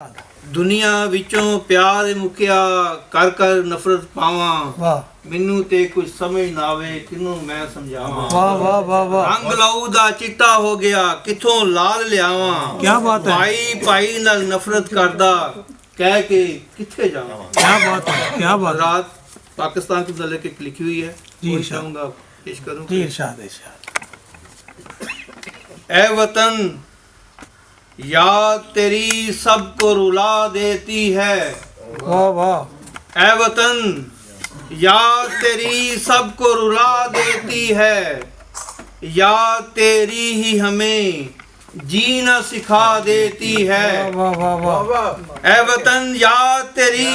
दुनिया विचों प्यार मुकिया कर कर नफरत पावा। वाह मैनू ते कुछ समझ ना आवे किनू मैं समझावा। वाह वाह वाह वाह रंग लहू दा चिट्टा हो गया किथों लाल लियावा। क्या बात है, भाई भाई नाल नफरत करदा कह के किथे जावा। क्या बात है, क्या बात है। रात पाकिस्तान के मुतालिक एक लिखी हुई है, जी, वो इरशाद। चाहूंगा पेश करूं। जी इरशाद इरशाद। ए वतन याद तेरी सबको रुला देती है। वाह वाह। ए वतन याद तेरी सबको रुला देती है। याद तेरी ही हमें जीना सिखा देती है। वाह वाह वाह वाह। ए वतन याद तेरी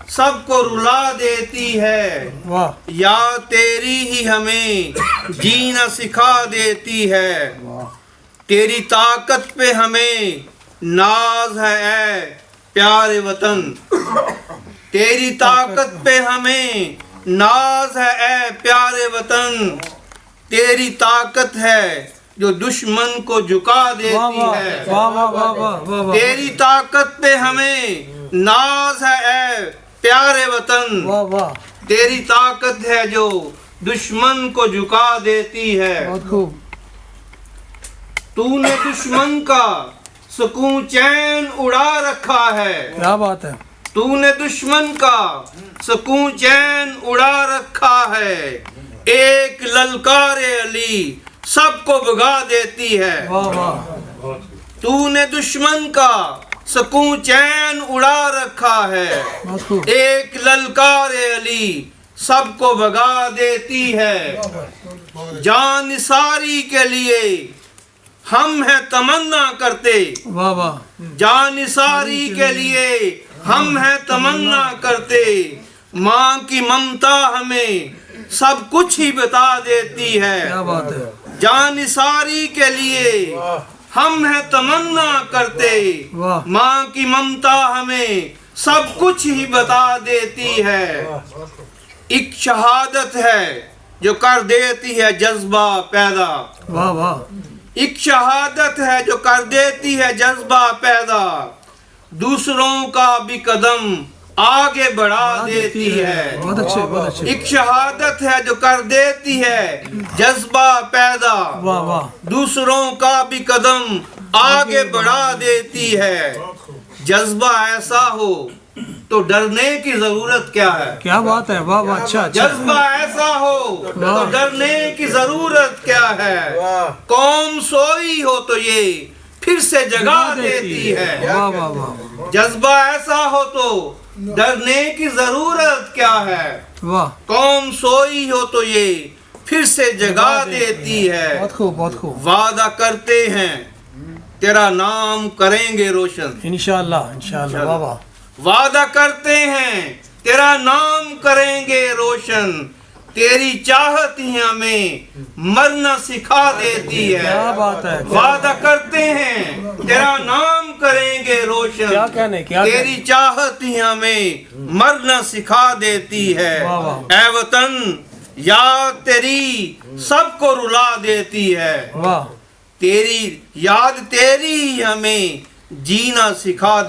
सबको रुला देती है। वाह याद तेरी ही हमें जीना सिखा देती है। तेरी ताकत पे हमें नाज है ऐ प्यारे वतन। तेरी ताकत पे हमें नाज है ऐ प्यारे वतन। तेरी ताकत है जो दुश्मन को झुका देती है। वाह वाह वाह वाह वाह। तेरी ताकत पे हमें नाज है ऐ प्यारे वतन। वाह वाह। तेरी ताकत है जो दुश्मन को झुका देती है। बहुत खूब। तूने दुश्मन का सुकून चैन उड़ा रखा है। क्या बात है। तूने दुश्मन का सुकून चैन उड़ा रखा है। एक ललकारे अली सबको भगा देती है। वाह वाह। तूने दुश्मन का सुकून चैन उड़ा रखा है। बहुत खूब। एक ललकारे अली सबको भगा देती है। जान निसारी के लिए हम हैं तमन्ना करते। वाह वाह। जान निसारी के लिए हम हैं तमन्ना करते। माँ की ममता हमें सब कुछ ही बता देती है। क्या बात है। जान निसारी के लिए हम हैं तमन्ना करते। वाह। माँ की ममता हमें सब कुछ ही बता देती है। एक शहादत है जो कर देती है जज्बा पैदा। वाह वाह। एक शहादत है जो कर देती है जज्बा पैदा। दूसरों का भी कदम आगे बढ़ा देती है। बहुत अच्छे बहुत अच्छे। एक शहादत है जो कर देती है जज्बा पैदा। वाह वाह। दूसरों का भी कदम आगे बढ़ा देती है। जज्बा ऐसा हो तो डरने की जरूरत क्या है। क्या बात है। वाह वाह। अच्छा अच्छा। जज्बा ऐसा हो तो डरने की जरूरत क्या है। कौम सोई हो तो ये फिर से जगा देती है। वाह वाह वाह। जज्बा ऐसा हो तो डरने की जरूरत क्या है। वाह। कौम सोई हो तो ये फिर से जगा देती है। बहुत खूब बहुत खूब। वादा करते हैं तेरा नाम करेंगे रोशन। इंशाअल्लाह इंशाअल्लाह। वाह वाह। वादा करते हैं तेरा नाम करेंगे रोशन। तेरी चाहत ही हमें मरना सिखा देती है। क्या बात है। वादा करते हैं तेरा नाम करेंगे रोशन। क्या कहने क्या तेरी चाहत ही हमें मरना सिखा देती है। वाह वाह। ऐ वतन याद तेरी सबको रुला देती है। वाह। तेरी याद तेरी ही हमें जीना सिखा दे।